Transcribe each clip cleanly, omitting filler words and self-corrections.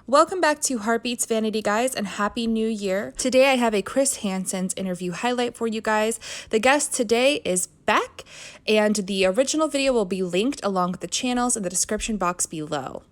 Welcome back to Heartbeats Vanity, guys, and Happy New Year. Today I have a Chris Hansen's interview highlight for you guys. The guest today is Beck, and the original video will be linked along with the channels in the description box below.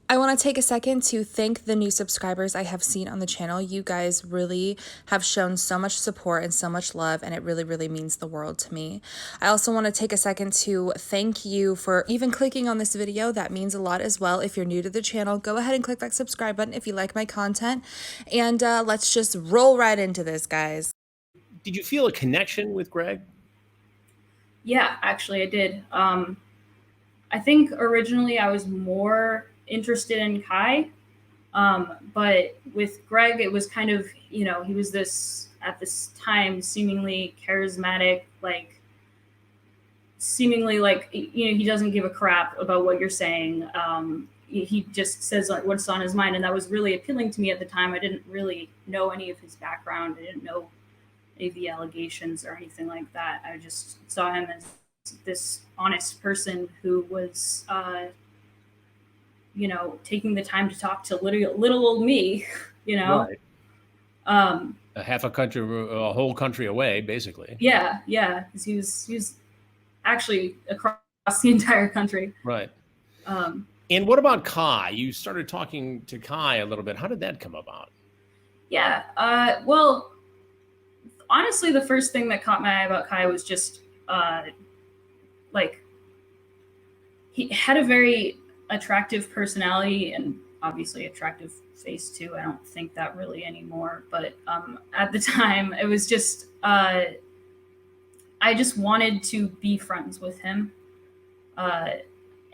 I want to take a second to thank the new subscribers I have seen on the channel. You guys really have shown so much support and so much love, and it really means the world to me. I also want to take a second to thank you for even clicking on this video. That means a lot as well. If you're new to the channel, go ahead and click that subscribe button if you like my content, and let's just roll right into this, guys. Did you feel a connection with Greg? Yeah, actually I did. I think originally I was more interested in Kai, but with Greg, it was kind of, he was this, at this time, seemingly charismatic, he doesn't give a crap about what you're saying. He just says what's on his mind, and that was really appealing to me at the time. I didn't really know any of his background. I didn't know any of the allegations or anything like that. I just saw him as this honest person who was, taking the time to talk to little old me, Right. A whole country away, basically. Yeah, because he was actually across the entire country. Right. And what about Kai? You started talking to Kai a little bit. How did that come about? Yeah. Well, honestly, the first thing that caught my eye about Kai was just he had a very attractive personality and obviously attractive face too. I don't think that really anymore, but at the time it was just I just wanted to be friends with him,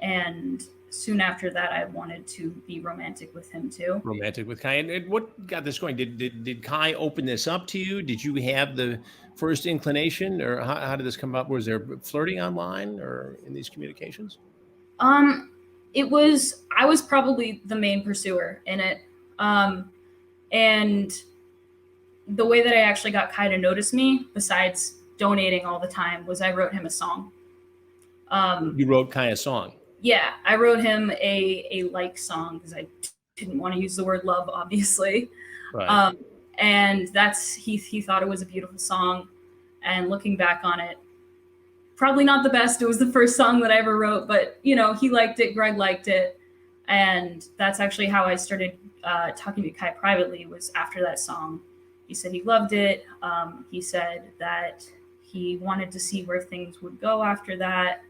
and soon after that I wanted to be romantic with him too. Romantic with Kai. And what got this going? Did Kai open this up to you? Did you have the first inclination, or how did this come up? Was there flirting online or in these communications? I was probably the main pursuer in it. And the way that I actually got Kai to notice me, besides donating all the time, was I wrote him a song. You wrote Kai a song? Yeah, I wrote him a like song because I didn't want to use the word love, obviously. Right. And he thought it was a beautiful song. And looking back on it, probably not the best. It was the first song that I ever wrote, but he liked it. Greg liked it. And that's actually how I started talking to Kai privately, was after that song. He said he loved it. He said that he wanted to see where things would go after that.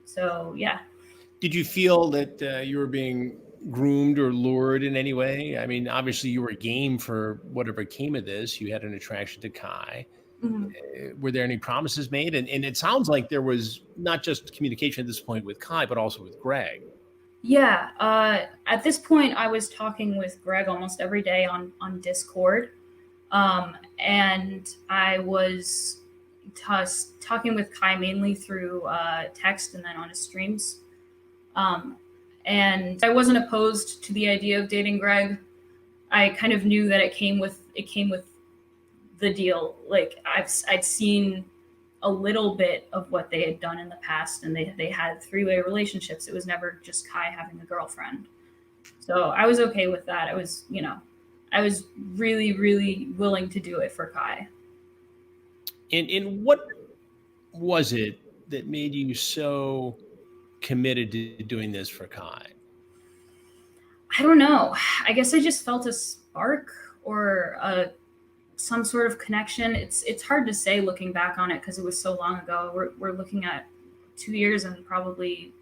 So, yeah. Did you feel that you were being groomed or lured in any way? I mean, obviously you were game for whatever came of this. You had an attraction to Kai. Mm-hmm. Were there any promises made? And it sounds like there was not just communication at this point with Kai, but also with Greg. Yeah. At this point, I was talking with Greg almost every day on Discord. And I was talking with Kai mainly through text and then on his streams. And I wasn't opposed to the idea of dating Greg. I kind of knew that it came with the deal. Like I'd seen a little bit of what they had done in the past, and they had three-way relationships. It was never just Kai having a girlfriend. So I was okay with that. I was really willing to do it for Kai. And what was it that made you so committed to doing this for Kai? I don't know. I guess I just felt a spark or some sort of connection. It's hard to say looking back on it because it was so long ago. We're looking at 2 years and probably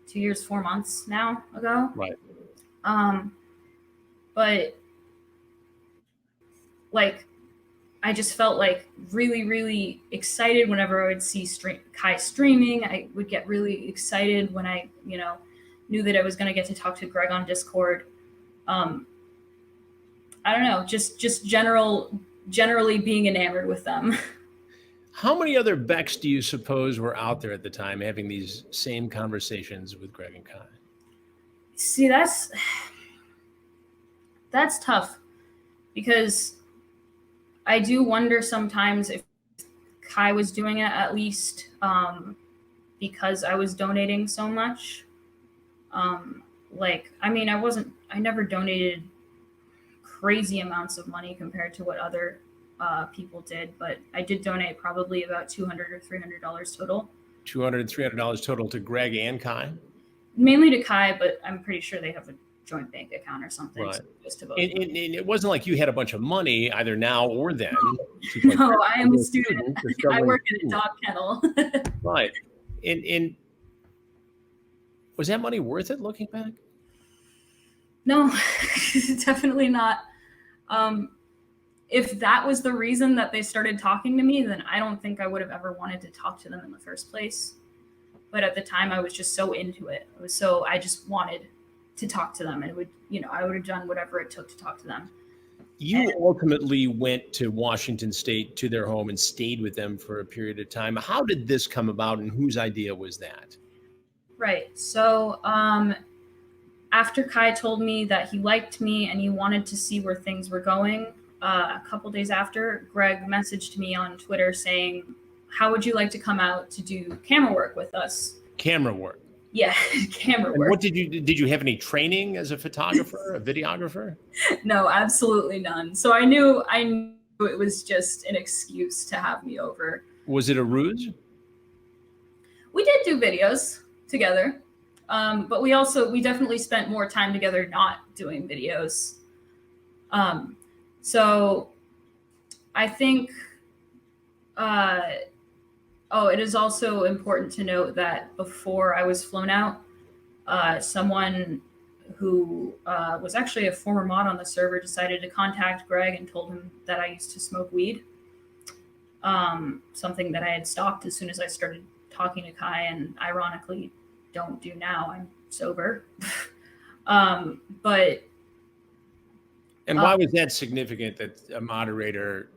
2 years, 4 months now ago. Right. But I just felt really excited whenever I would see Kai streaming. I would get really excited when I, knew that I was going to get to talk to Greg on Discord. I don't know, just generally being enamored with them. How many other Becks do you suppose were out there at the time having these same conversations with Greg and Kai? See, that's tough because I do wonder sometimes if Kai was doing it at least because I was donating so much. like, I mean, I never donated crazy amounts of money compared to what other people did, but I did donate probably about $200 or $300 total. $200, $300 total to Greg and Kai? Mainly to Kai, but I'm pretty sure they have a joint bank account or something. Right. So it goes to both. And it wasn't like you had a bunch of money either now or then. No, I am a student. I work at a dog kennel. Right. And was that money worth it looking back? No, definitely not. If that was the reason that they started talking to me, then I don't think I would have ever wanted to talk to them in the first place. But at the time, I was just so into it. I just wanted to talk to them, and I would have done whatever it took to talk to them. You ultimately went to Washington State, to their home, and stayed with them for a period of time. How did this come about, and whose idea was that? Right. So after Kai told me that he liked me and he wanted to see where things were going, a couple days after, Greg messaged me on Twitter saying, "How would you like to come out to do camera work with us?" Camera work. Yeah, camera work. And what did you have any training as a photographer, a videographer? No, absolutely none. So I knew it was just an excuse to have me over. Was it a ruse? We did do videos together, but we definitely spent more time together not doing videos. So I think, it is also important to note that before I was flown out, someone who was actually a former mod on the server decided to contact Greg and told him that I used to smoke weed, something that I had stopped as soon as I started talking to Kai, and ironically don't do now. I'm sober. And why was that significant that a moderator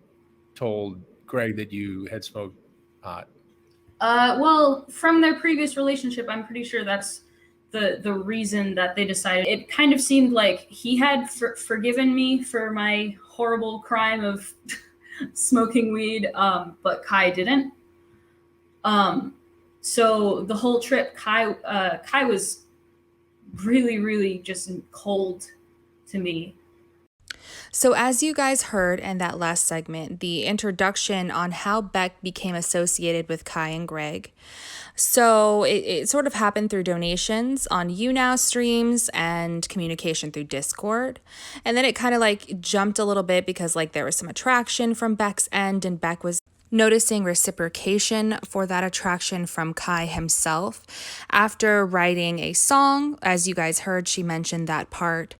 told Greg that you had smoked pot? Well, from their previous relationship, I'm pretty sure that's the reason that they decided. It kind of seemed like he had forgiven me for my horrible crime of smoking weed, but Kai didn't. So the whole trip, Kai was really, really just cold to me. So as you guys heard in that last segment, the introduction on how Beck became associated with Kai and Greg. So it sort of happened through donations on YouNow streams and communication through Discord. And then it kind of like jumped a little bit because like there was some attraction from Beck's end, and Beck was noticing reciprocation for that attraction from Kai himself. After writing a song, as you guys heard, she mentioned that part.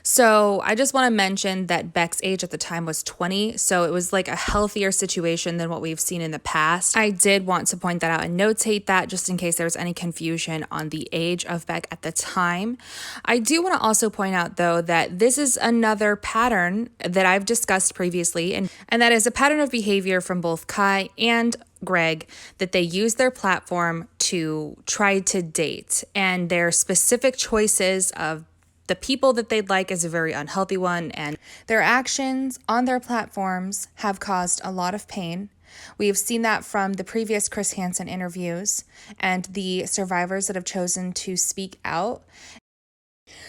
So I just want to mention that Beck's age at the time was 20, so it was like a healthier situation than what we've seen in the past. I did want to point that out and notate that just in case there was any confusion on the age of Beck at the time. I do want to also point out though that this is another pattern that I've discussed previously, and that is a pattern of behavior from both Kai and Greg, that they use their platform to try to date, and their specific choices of the people that they'd like is a very unhealthy one, and their actions on their platforms have caused a lot of pain. We have seen that from the previous Chris Hansen interviews and the survivors that have chosen to speak out.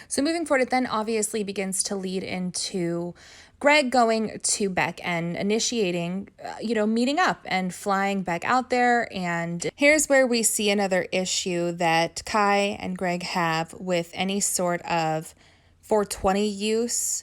So moving forward, it then obviously begins to lead into Greg going to Beck and initiating, meeting up and flying Beck out there. And here's where we see another issue that Kai and Greg have with any sort of 420 use.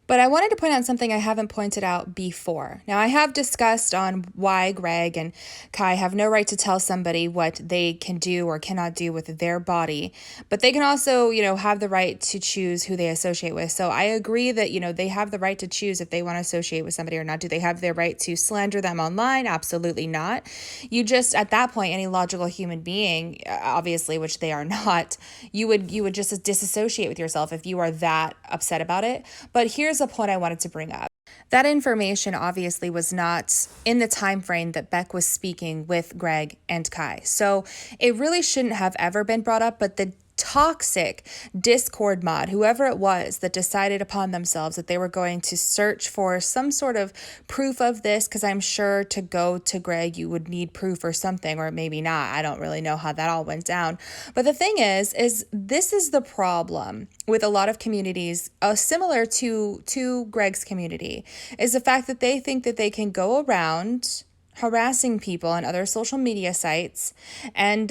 But I wanted to point out something I haven't pointed out before. Now, I have discussed on why Greg and Kai have no right to tell somebody what they can do or cannot do with their body, but they can also, have the right to choose who they associate with. So I agree that, they have the right to choose if they want to associate with somebody or not. Do they have their right to slander them online? Absolutely not. You just, at that point, any logical human being, obviously, which they are not, you would just disassociate with yourself if you are that upset about it. But here's a point I wanted to bring up. That information obviously was not in the time frame that Beck was speaking with Greg and Kai. So it really shouldn't have ever been brought up, but the toxic Discord mod, whoever it was that decided upon themselves that they were going to search for some sort of proof of this, because I'm sure to go to Greg, you would need proof or something, or maybe not. I don't really know how that all went down. But the thing is this is the problem with a lot of communities, similar to Greg's community, is the fact that they think that they can go around harassing people on other social media sites and,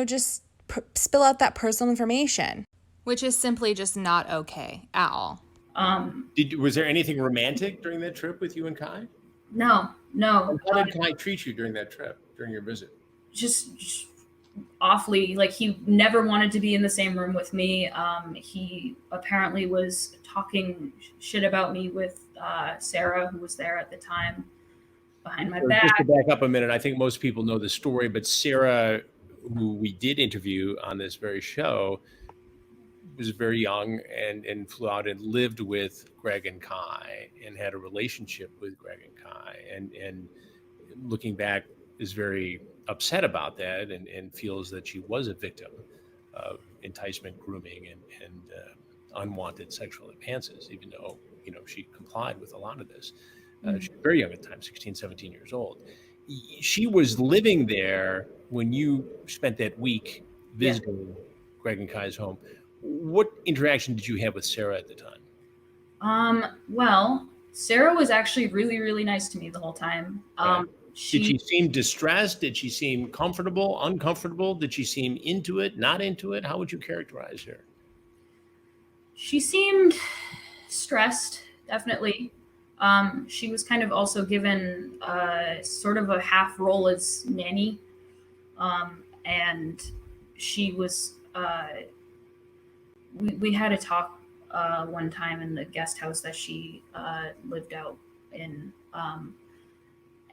just spill out that personal information, which is simply just not okay at all. Was there anything romantic during that trip with you and Kai? No. How did Kai treat you during that trip, during your visit? Just awfully. Like, he never wanted to be in the same room with me. He apparently was talking shit about me with Sarah, who was there at the time, behind my back. Just to back up a minute, I think most people know the story, but Sarah, who we did interview on this very show, was very young and flew out and lived with Greg and Kai and had a relationship with Greg and Kai, and looking back is very upset about that and feels that she was a victim of enticement, grooming, and unwanted sexual advances, even though she complied with a lot of this. She was very young at the time, 16, 17 years old. She was living there when you spent that week visiting Greg and Kai's home. What interaction did you have with Sarah at the time? Well, Sarah was actually really, really nice to me the whole time. Did she seem distressed? Did she seem comfortable, uncomfortable? Did she seem into it, not into it? How would you characterize her? She seemed stressed, definitely. She was kind of also given sort of a half role as nanny. And she was, we had a talk one time in the guest house that she lived out in.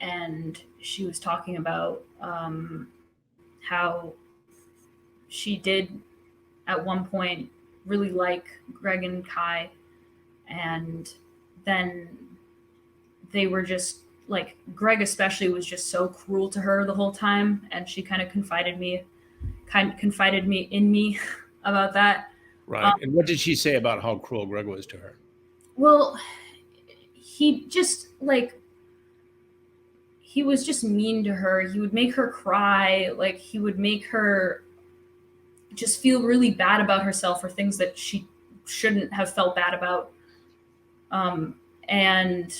And she was talking about how she did at one point really like Greg and Kai, and then they were just like, Greg especially was just so cruel to her the whole time, and she kind of confided in me about that. Right. And what did she say about how cruel Greg was to her? Well, he just he was just mean to her. He would make her cry. Like, he would make her just feel really bad about herself for things that she shouldn't have felt bad about. And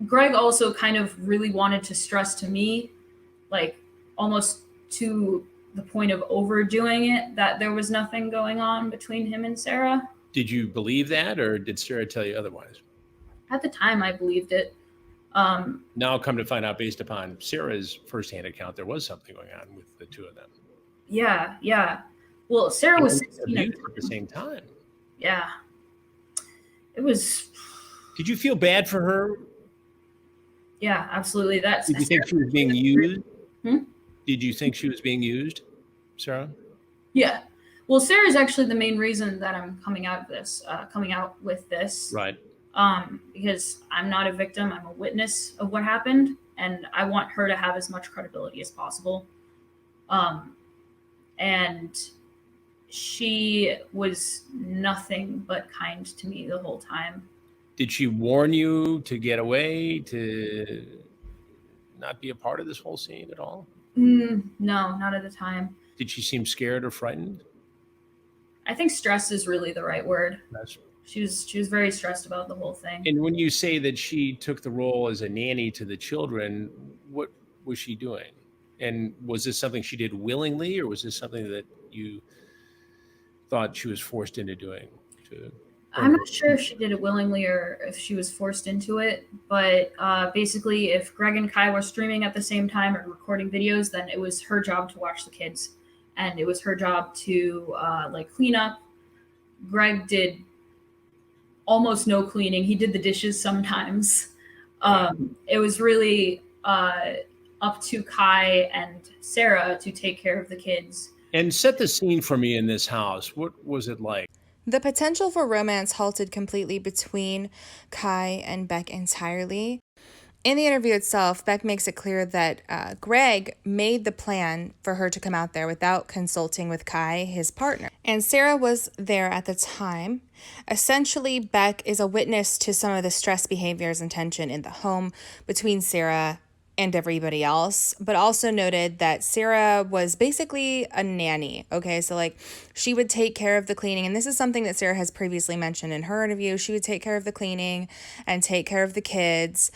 Greg also kind of really wanted to stress to me, like almost to the point of overdoing it, that there was nothing going on between him and Sarah. Did you believe that, or did Sarah tell you otherwise? At the time, I believed it. Now come to find out, based upon Sarah's firsthand account, there was something going on with the two of them. Yeah. Well, Sarah was 16 at the same time. Yeah. It was. Did you feel bad for her? Yeah, absolutely. Did you think she was being used? Did you think she was being used, Sarah? Yeah. Well, Sarah's actually the main reason that I'm coming out with this. Right. Because I'm not a victim. I'm a witness of what happened, and I want her to have as much credibility as possible. And she was nothing but kind to me the whole time. Did she warn you to get away, to not be a part of this whole scene at all? No, not at the time. Did she seem scared or frightened? I think stress is really the right word. That's... She was very stressed about the whole thing. And when you say that she took the role as a nanny to the children, what was she doing? And was this something she did willingly, or was this something that you thought she was forced into doing? I'm not sure if she did it willingly or if she was forced into it, but basically if Greg and Kai were streaming at the same time or recording videos, then it was her job to watch the kids, and it was her job to clean up. Greg did almost no cleaning. He did the dishes sometimes. It was really up to Kai and Sarah to take care of the kids. And set the scene for me in this house. What was it like? The potential for romance halted completely between Kai and Beck entirely. In the interview itself, Beck makes it clear that Greg made the plan for her to come out there without consulting with Kai, his partner. And Sarah was there at the time. Essentially, Beck is a witness to some of the stress behaviors and tension in the home between Sarah and everybody else, but also noted that Sarah was basically a nanny. Okay, so like she would take care of the cleaning, and this is something that Sarah has previously mentioned in her interview. She would take care of the cleaning and take care of the kids.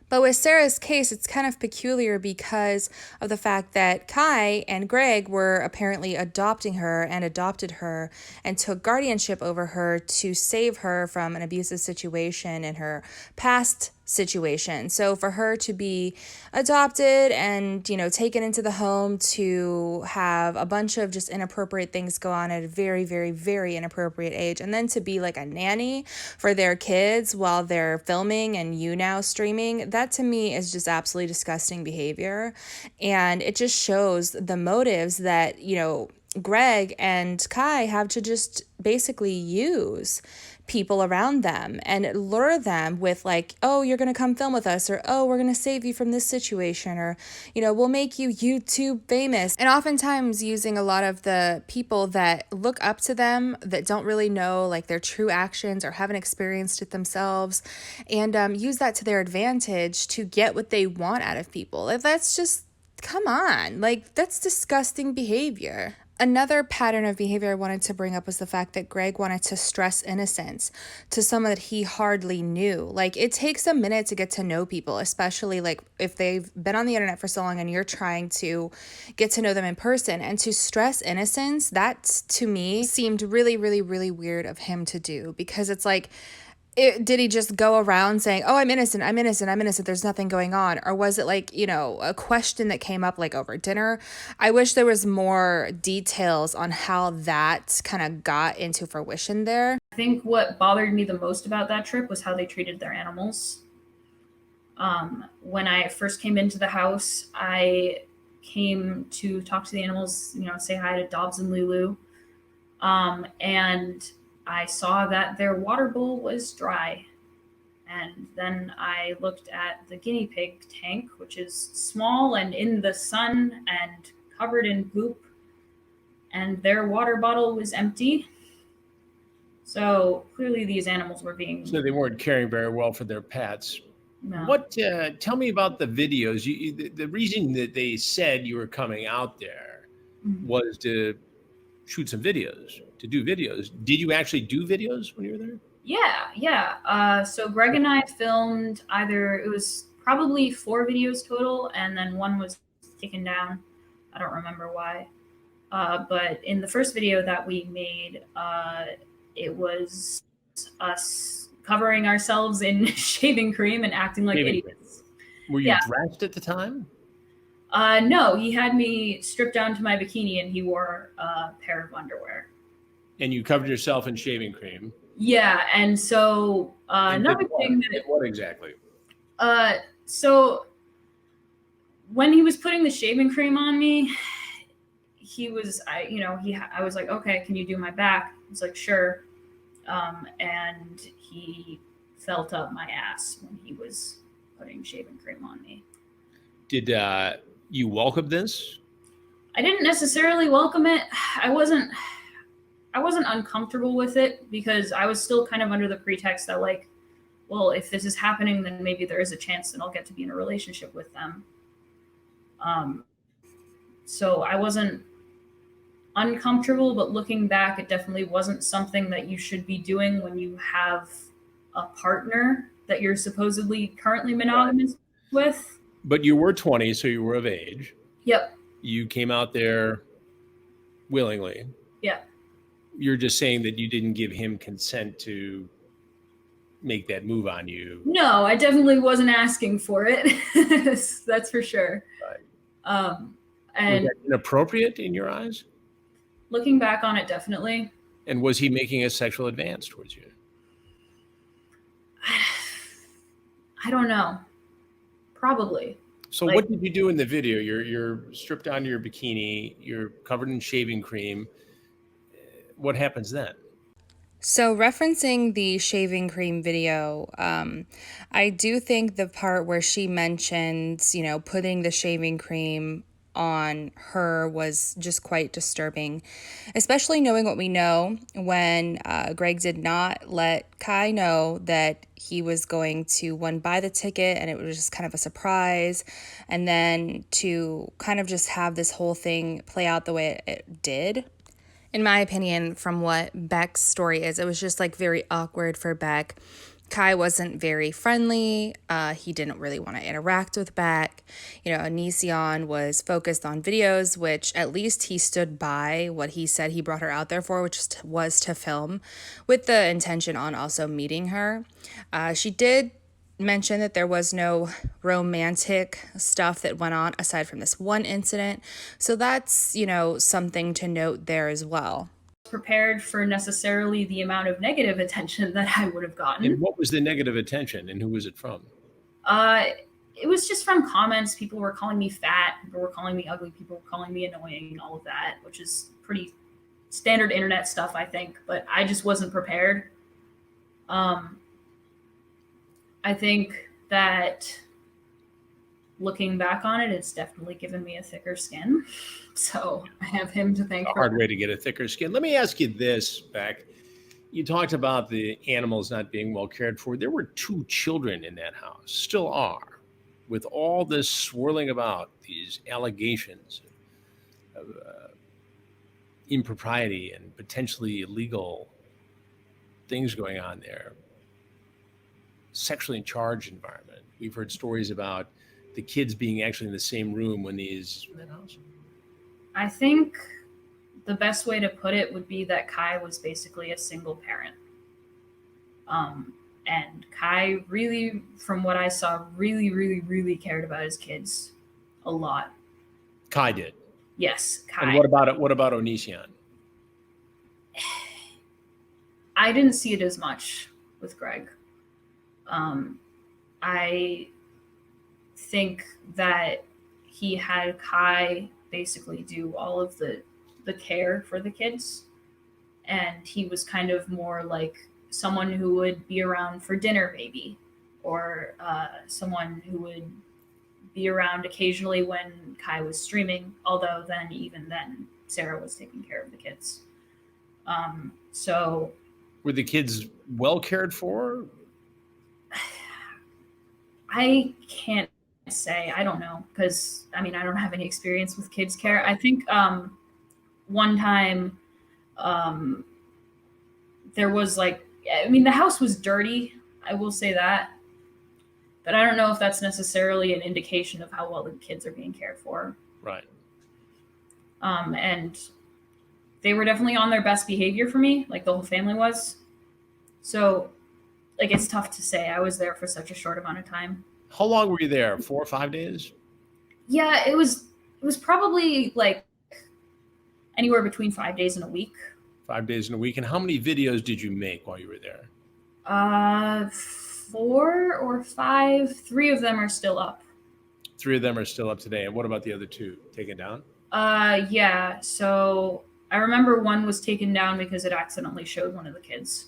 But with Sarah's case, it's kind of peculiar because of the fact that Kai and Greg were apparently adopting her and adopted her and took guardianship over her to save her from an abusive situation in her past situation. So for her to be adopted and, you know, taken into the home to have a bunch of just inappropriate things go on at a very, very, very inappropriate age, and then to be like a nanny for their kids while they're filming and now streaming, that to me is just absolutely disgusting behavior. And it just shows the motives that, you know, Greg and Kai have to just basically use people around them and lure them with like, oh, you're going to come film with us, or oh, we're going to save you from this situation, or, you know, we'll make you YouTube famous. And oftentimes using a lot of the people that look up to them that don't really know like their true actions or haven't experienced it themselves, and use that to their advantage to get what they want out of people. If that's just, come on, like that's disgusting behavior. Another pattern of behavior I wanted to bring up was the fact that Greg wanted to stress innocence to someone that he hardly knew. Like, it takes a minute to get to know people, especially like if they've been on the internet for so long and you're trying to get to know them in person. And to stress innocence, that to me seemed really, really, really weird of him to do, because it's like, did he just go around saying, oh, I'm innocent, I'm innocent, I'm innocent, there's nothing going on? Or was it like, you know, a question that came up like over dinner? I wish there was more details on how that kind of got into fruition there. I think what bothered me the most about that trip was how they treated their animals. When I first came into the house, I came to talk to the animals, you know, say hi to Dobbs and Lulu. And I saw that their water bowl was dry. And then I looked at the guinea pig tank, which is small and in the sun and covered in poop, and their water bottle was empty. So clearly these animals were being... So they weren't caring very well for their pets. No. What? Tell me about the videos. The reason that they said you were coming out there was to shoot some videos, to do videos. Did you actually do videos when you were there? Yeah. So Greg and I filmed it was probably 4 videos total, and then one was taken down. I don't remember why. But in the first video that we made, it was us covering ourselves in shaving cream and acting like idiots. Were you dressed at the time? No, he had me stripped down to my bikini and he wore a pair of underwear. And you covered yourself in shaving cream. Yeah, and so another thing that what exactly? So when he was putting the shaving cream on me, I was like, okay, can you do my back? He was like, sure. And he felt up my ass when he was putting shaving cream on me. Did you welcome this? I didn't necessarily welcome it. I wasn't uncomfortable with it because I was still kind of under the pretext that, like, well, if this is happening, then maybe there is a chance that I'll get to be in a relationship with them. So I wasn't uncomfortable, but looking back, it definitely wasn't something that you should be doing when you have a partner that you're supposedly currently monogamous with. But you were 20, so you were of age. Yep. You came out there willingly. Yeah. You're just saying that you didn't give him consent to make that move on you. No, I definitely wasn't asking for it. That's for sure. Right. And was that inappropriate in your eyes? Looking back on it, definitely. And was he making a sexual advance towards you? I don't know. Probably. So what did you do in the video? You're stripped down to your bikini. You're covered in shaving cream. What happens then? So referencing the shaving cream video, I do think the part where she mentions, putting the shaving cream on her was just quite disturbing, especially knowing what we know when Greg did not let Kai know that he was going to, one, buy the ticket, and it was just kind of a surprise, and then to kind of just have this whole thing play out the way it did. In my opinion, from what Beck's story is, it was just like very awkward for Beck. Kai wasn't very friendly. He didn't really want to interact with Beck. Onision was focused on videos, which at least he stood by what he said he brought her out there for, which was to film, with the intention on also meeting her. She did mention that there was no romantic stuff that went on aside from this one incident. So that's, something to note there as well. Prepared for necessarily the amount of negative attention that I would have gotten. And what was the negative attention, and who was it from? It was just from comments. People were calling me fat, people were calling me ugly, people were calling me annoying, all of that, which is pretty standard internet stuff, I think, but I just wasn't prepared. I think that looking back on it, it's definitely given me a thicker skin. So I have him to thank. A hard way to get a thicker skin. Let me ask you this, Beck. You talked about the animals not being well cared for. There were 2 children in that house, still are, with all this swirling about, these allegations of impropriety and potentially illegal things going on there. Sexually charged environment. We've heard stories about the kids being actually in the same room when these in that house. I think the best way to put it would be that Kai was basically a single parent. And Kai really, from what I saw, really, really, really cared about his kids a lot. Kai did. Yes, Kai. And what about Onision? I didn't see it as much with Greg. I think that he had Kai basically do all of the care for the kids, and he was kind of more like someone who would be around for dinner maybe, or someone who would be around occasionally when Kai was streaming, although even then Sarah was taking care of the kids. So were the kids well cared for? I can't say. I don't know, because I don't have any experience with kids care. I think one time there was the house was dirty, I will say that, but I don't know if that's necessarily an indication of how well the kids are being cared for. Right. And they were definitely on their best behavior for me, like the whole family was. So it's tough to say. I was there for such a short amount of time. How long were you there? 4 or 5 days? Yeah, it was probably anywhere between 5 days and a week. 5 days in a week. And how many videos did you make while you were there? 4 or 5. 3 of them are still up. 3 of them are still up today. And what about the other 2? Taken down? Yeah. So I remember one was taken down because it accidentally showed one of the kids,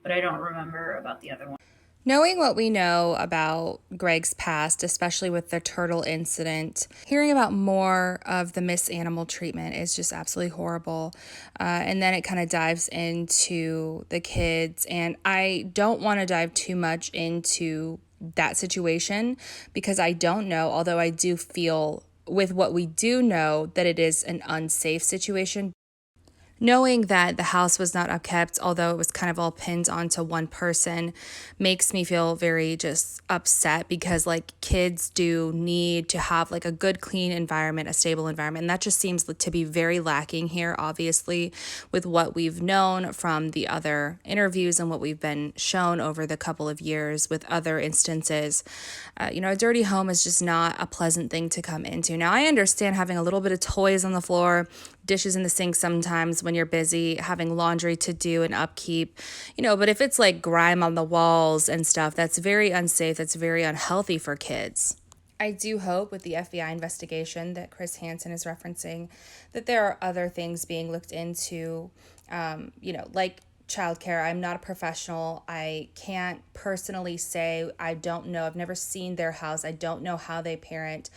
but I don't remember about the other one. Knowing what we know about Greg's past, especially with the turtle incident, hearing about more of the misanimal treatment is just absolutely horrible. And then it kind of dives into the kids. And I don't want to dive too much into that situation because I don't know, although I do feel with what we do know that it is an unsafe situation. Knowing that the house was not upkept, although it was kind of all pinned onto one person, makes me feel very just upset because kids do need to have a good, clean environment, a stable environment. And that just seems to be very lacking here, obviously, with what we've known from the other interviews and what we've been shown over the couple of years with other instances. A dirty home is just not a pleasant thing to come into. Now, I understand having a little bit of toys on the floor, dishes in the sink sometimes when you're busy, having laundry to do and upkeep, but if it's grime on the walls and stuff, that's very unsafe. That's very unhealthy for kids. I do hope with the FBI investigation that Chris Hansen is referencing that there are other things being looked into, childcare. I'm not a professional. I can't personally say. I don't know. I've never seen their house. I don't know how they parent.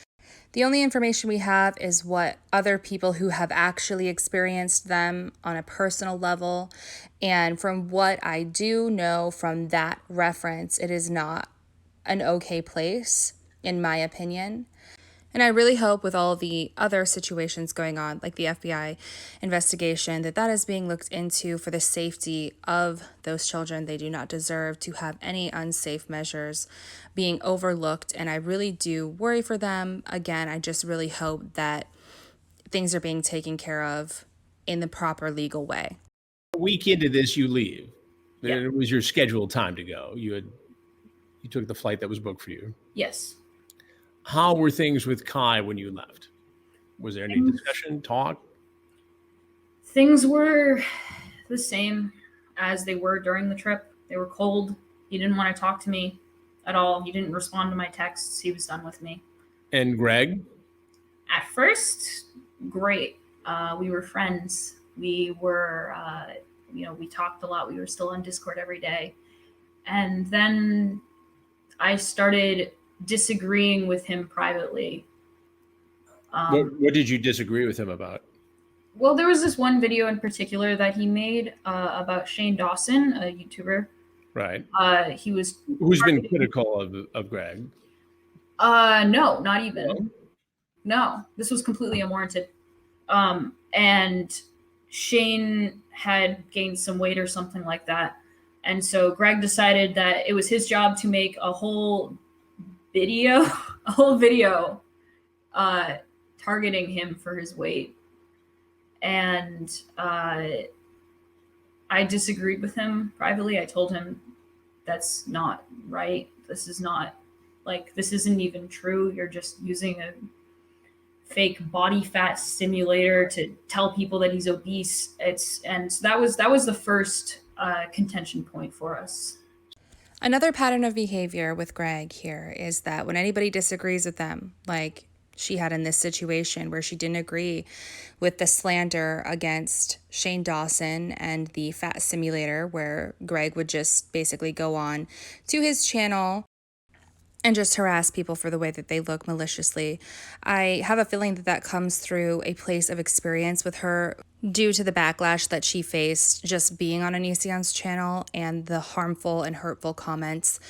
The only information we have is what other people who have actually experienced them on a personal level. And from what I do know from that reference, it is not an okay place, in my opinion. And I really hope with all the other situations going on, like the FBI investigation, that that is being looked into for the safety of those children. They do not deserve to have any unsafe measures being overlooked. And I really do worry for them. Again, I just really hope that things are being taken care of in the proper legal way. A week into this, you leave. Yeah. It was your scheduled time to go. You took the flight that was booked for you. Yes. How were things with Kai when you left? Was there any discussion, talk? Things were the same as they were during the trip. They were cold. He didn't want to talk to me at all. He didn't respond to my texts. He was done with me. And Greg? At first, great. We were friends. We were, we talked a lot. We were still on Discord every day. And then I started disagreeing with him privately. What did you disagree with him about? Well, there was this one video in particular that he made about Shane Dawson, a YouTuber. Right. He was Who's been critical of Greg? No, not even. No, this was completely unwarranted. And Shane had gained some weight or something like that. And so Greg decided that it was his job to make a whole video targeting him for his weight. And I disagreed with him privately. I told him that's not right. This isn't even true. You're just using a fake body fat simulator to tell people that he's obese. So that was the first contention point for us. Another pattern of behavior with Greg here is that when anybody disagrees with them, like she had in this situation where she didn't agree with the slander against Shane Dawson and the fat simulator, where Greg would just basically go on to his channel and just harass people for the way that they look maliciously. I have a feeling that that comes through a place of experience with her due to the backlash that she faced just being on Onision's channel and the harmful and hurtful comments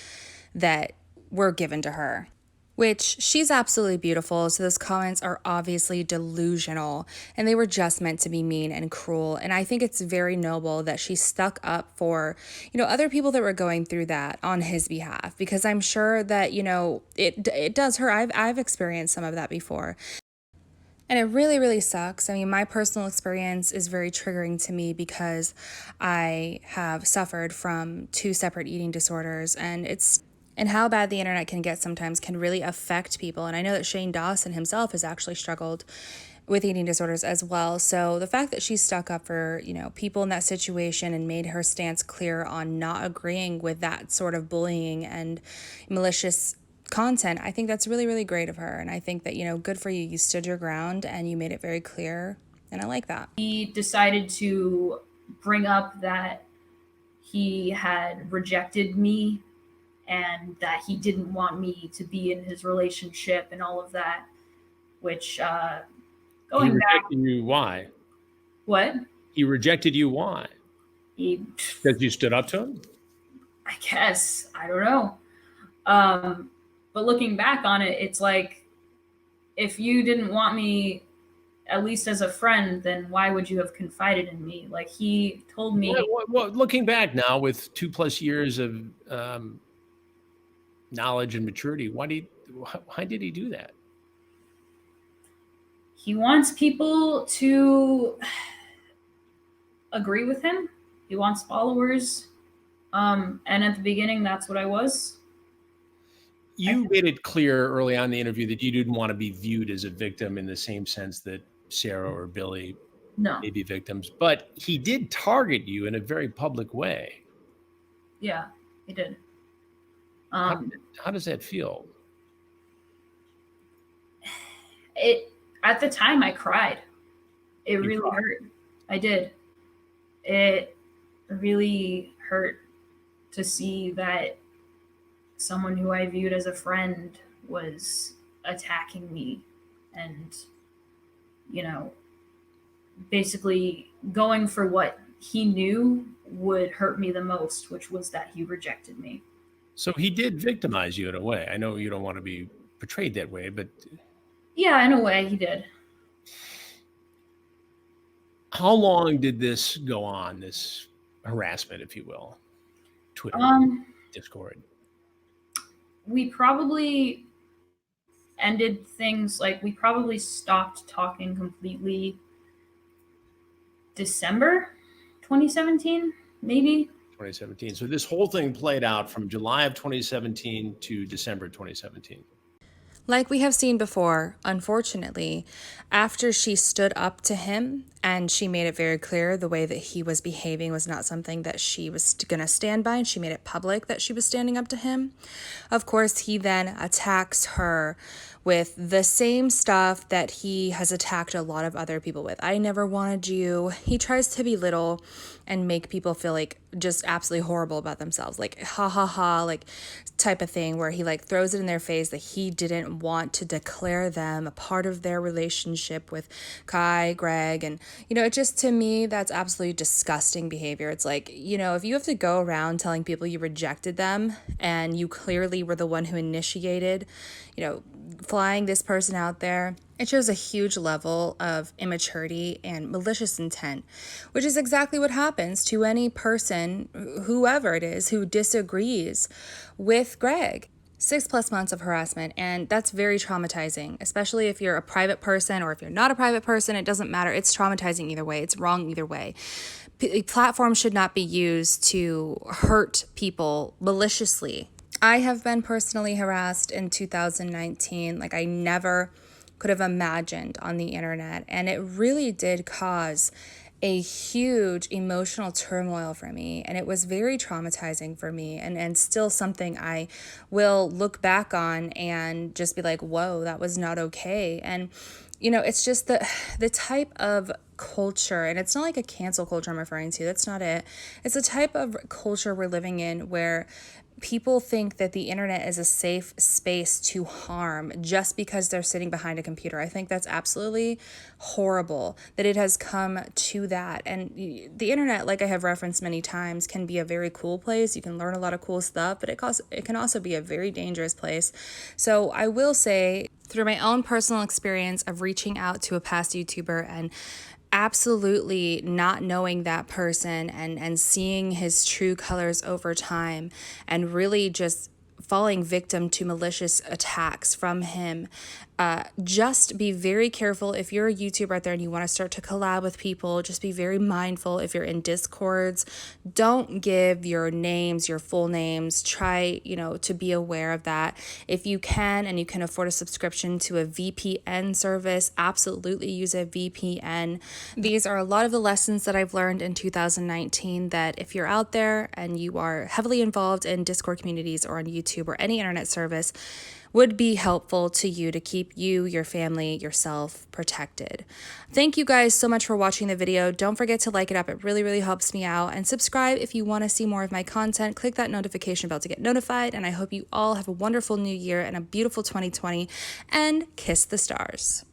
that were given to her. Which she's absolutely beautiful, so those comments are obviously delusional, and they were just meant to be mean and cruel. And I think it's very noble that she stuck up for, other people that were going through that on his behalf, because I'm sure that, it does hurt. I've experienced some of that before. And it really, really sucks. I mean, my personal experience is very triggering to me because I have suffered from 2 separate eating disorders, and how bad the internet can get sometimes can really affect people. And I know that Shane Dawson himself has actually struggled with eating disorders as well. So the fact that she stuck up for, people in that situation and made her stance clear on not agreeing with that sort of bullying and malicious content, I think that's really, really great of her. And I think that, good for you. You stood your ground and you made it very clear. And I like that. He decided to bring up that he had rejected me and that he didn't want me to be in his relationship and all of that, which going back. He rejected you, why? What? He rejected you, why? Because you stood up to him? I guess. I don't know. But looking back on it, it's like, if you didn't want me, at least as a friend, then why would you have confided in me? Like, he told me. Well, looking back now with 2+ years of knowledge and maturity, why did he do that? He wants people to agree with him. He wants followers. And at the beginning, that's what I was. You made it clear early on in the interview that you didn't want to be viewed as a victim in the same sense that Sarah or Billy may be victims, but he did target you in a very public way. Yeah, he did. How does that feel? At the time, I cried. It really hurt. I did. really hurt to see that someone who I viewed as a friend was attacking me and, you know, basically going for what he knew would hurt me the most, which was that he rejected me. So he did victimize you in a way. I know you don't want to be portrayed that way, but Yeah, in a way, he did. how long did this go on, this harassment, if you will? Twitter, Discord. We probably ended things, like, we probably stopped talking completely December 2017, maybe. 2017. So this whole thing played out from July of 2017 to December 2017. Like we have seen before, unfortunately, after she stood up to him and she made it very clear the way that he was behaving was not something that she was going to stand by, and she made it public that she was standing up to him, of course, he then attacks her with the same stuff that he has attacked a lot of other people with. I never wanted you. He tries to belittle and make people feel like just absolutely horrible about themselves, like ha ha ha, like type of thing, where he like throws it in their face that he didn't want to declare them a part of their relationship with Kai, Greg. And, you know, it just, to me, that's absolutely disgusting behavior. It's like, you know, if you have to go around telling people you rejected them and you clearly were the one who initiated, you know, flying this person out there, it shows a huge level of immaturity and malicious intent, which is exactly what happens to any person, whoever it is, who disagrees with Greg. 6+ months of harassment, and that's very traumatizing, especially if you're a private person or if you're not a private person. It doesn't matter. It's traumatizing either way. It's wrong either way. Platforms should not be used to hurt people maliciously. I have been personally harassed in 2019 like I never could have imagined on the internet, and it really did cause a huge emotional turmoil for me, and it was very traumatizing for me, and still something I will look back on and just be like, whoa, that was not okay. And you know, it's just the type of culture, and it's not like a cancel culture I'm referring to, that's not it. It's a type of culture we're living in where people think that the internet is a safe space to harm just because they're sitting behind a computer. I think that's absolutely horrible that it has come to that. And the internet, like I have referenced many times, can be a very cool place. You can learn a lot of cool stuff, but it can also be a very dangerous place. So I will say, through my own personal experience of reaching out to a past YouTuber and absolutely not knowing that person and seeing his true colors over time and really just falling victim to malicious attacks from him, just be very careful. If you're a YouTuber out there and you want to start to collab with people, just be very mindful. If you're in Discords, don't give your names, your full names. Try, you know, to be aware of that. If you can and you can afford a subscription to a VPN service, absolutely use a VPN. These are a lot of the lessons that I've learned in 2019 that if you're out there and you are heavily involved in Discord communities or on YouTube or any internet service, would be helpful to you to keep you, your family, yourself protected. Thank you guys so much for watching the video. Don't forget to like it up. It really, really helps me out. And subscribe if you want to see more of my content. Click that notification bell to get notified. And I hope you all have a wonderful new year and a beautiful 2020. And kiss the stars.